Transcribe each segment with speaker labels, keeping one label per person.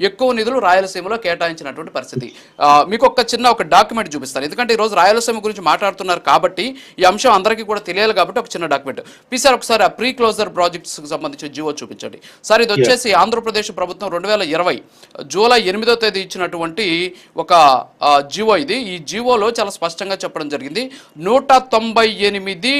Speaker 1: ఎక్కువ నిధులు రాయలసీమలో కేటాయించినటువంటి పరిస్థితి. మీకు ఒక చిన్న డాక్యుమెంట్ చూపిస్తాను, ఎందుకంటే ఈరోజు రాయలసీమ గురించి మాట్లాడుతున్నారు కాబట్టి ఈ అంశం అందరికీ కూడా తెలియాలి కాబట్టి ఒక చిన్న డాక్యుమెంట్. సార్ ఒకసారి ఆ ప్రీ క్లోజర్ ప్రాజెక్ట్స్ కి సంబంధించిన జీవో చూపించండి సార్. ఇది వచ్చేసి ఆంధ్రప్రదేశ్ ప్రభుత్వం 2020 జూలై 8వ తేదీ ఇచ్చినటువంటి ఒక జీవో ఇది. ఈ జీవోలో చాలా స్పష్టంగా చెప్పడం జరిగింది, 198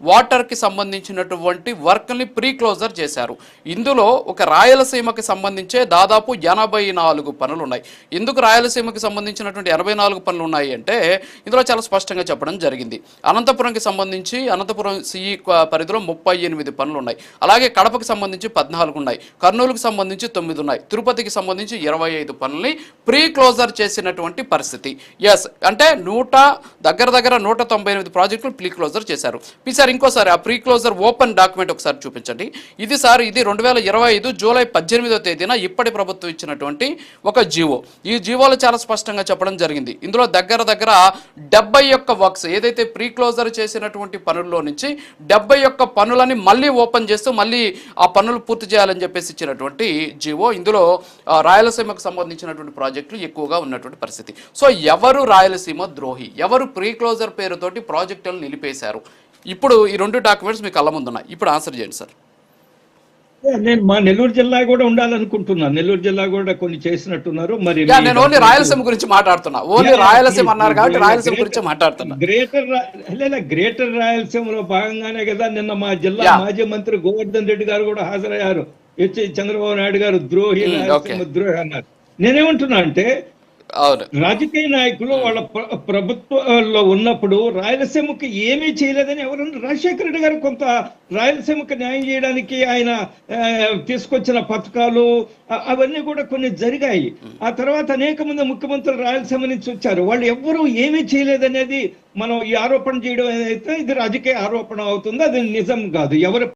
Speaker 1: వాటర్కి సంబంధించినటువంటి వర్క్ని ప్రీ క్లోజర్ చేశారు. ఇందులో ఒక రాయలసీమకి సంబంధించే దాదాపు 84 పనులు ఉన్నాయి. ఎందుకు రాయలసీమకి సంబంధించినటువంటి 84 పనులు ఉన్నాయి అంటే ఇందులో చాలా స్పష్టంగా చెప్పడం జరిగింది. అనంతపురంకి సంబంధించి అనంతపురం సిఈ పరిధిలో 38 పనులు ఉన్నాయి. అలాగే కడపకి సంబంధించి 14 ఉన్నాయి. కర్నూలుకి సంబంధించి 9 ఉన్నాయి. తిరుపతికి సంబంధించి 25 పనుల్ని ప్రీ క్లోజర్ చేసినటువంటి పరిస్థితి. ఎస్ అంటే దగ్గర 198 ప్రాజెక్టులు ప్రీ క్లోజర్ చేశారు. ఇంకోసారి ఆ ప్రీ క్లోజర్ ఓపెన్ డాక్యుమెంట్ ఒకసారి చూపించండి. ఇది 2025 జూలై 18వ తేదీన ఇప్పటి ప్రభుత్వం ఇచ్చినటువంటి ఒక జీవో. ఈ జీవోలో చాలా స్పష్టంగా చెప్పడం జరిగింది. ఇందులో దగ్గర 71 వర్క్స్ ఏదైతే ప్రీ క్లోజర్ చేసినటువంటి పనుల్లో నుంచి 71 పనులని మళ్ళీ ఓపెన్ చేస్తూ మళ్ళీ ఆ పనులు పూర్తి చేయాలని చెప్పేసి ఇచ్చినటువంటి జీవో. ఇందులో రాయలసీమకు సంబంధించినటువంటి ప్రాజెక్టులు ఎక్కువగా ఉన్నటువంటి పరిస్థితి. సో ఎవరు రాయలసీమ ద్రోహి, ఎవరు ప్రీ క్లోజర్ పేరుతోటి ప్రాజెక్టులను నిలిపేశారు? ఇప్పుడు ఈ 2 డాక్యుమెంట్స్ మీకు కళ్ళ ముందు ఉన్నాయి. ఇప్పుడు ఆన్సర్ చేయండి సార్.
Speaker 2: నేను మా నెల్లూరు జిల్లా కూడా ఉండాలనుకుంటున్నాను. నెల్లూరు జిల్లా కూడా కొన్ని చేసినట్టున్నారు. మరి
Speaker 1: నేను ఓన్లీ రాయలసీమ గురించి మాట్లాడుతున్నా. ఓన్లీ రాయలసీమ అన్నారు కాబట్టి రాయలసీమ గురించి మాట్లాడుతున్నా.
Speaker 2: గ్రేటర్ రాయలసీమలో భాగంగానే కదా నిన్న మా జిల్లా మాజీ మంత్రి గోవర్ధన్ రెడ్డి గారు కూడా హాజరయ్యారు. చంద్రబాబు నాయుడు గారు ద్రోహి, రాయలసీమ ద్రోహి అన్నారు. నేనేమంటున్నా అంటే రాజకీయ నాయకులు వాళ్ళ ప్రభుత్వంలో ఉన్నప్పుడు రాయలసీమకు ఏమీ చేయలేదని ఎవరన్నా, రాజశేఖర రెడ్డి గారు కొంత రాయలసీమకు న్యాయం చేయడానికి ఆయన తీసుకొచ్చిన పథకాలు అవన్నీ కూడా కొన్ని జరిగాయి. ఆ తర్వాత అనేక మంది ముఖ్యమంత్రులు రాయలసీమ నుంచి వచ్చారు. వాళ్ళు ఎవ్వరూ ఏమీ చేయలేదనేది మనం ఈ ఆరోపణ చేయడం ఏదైతే ఇది రాజకీయ ఆరోపణ అవుతుందో అది నిజం కాదు. ఎవరు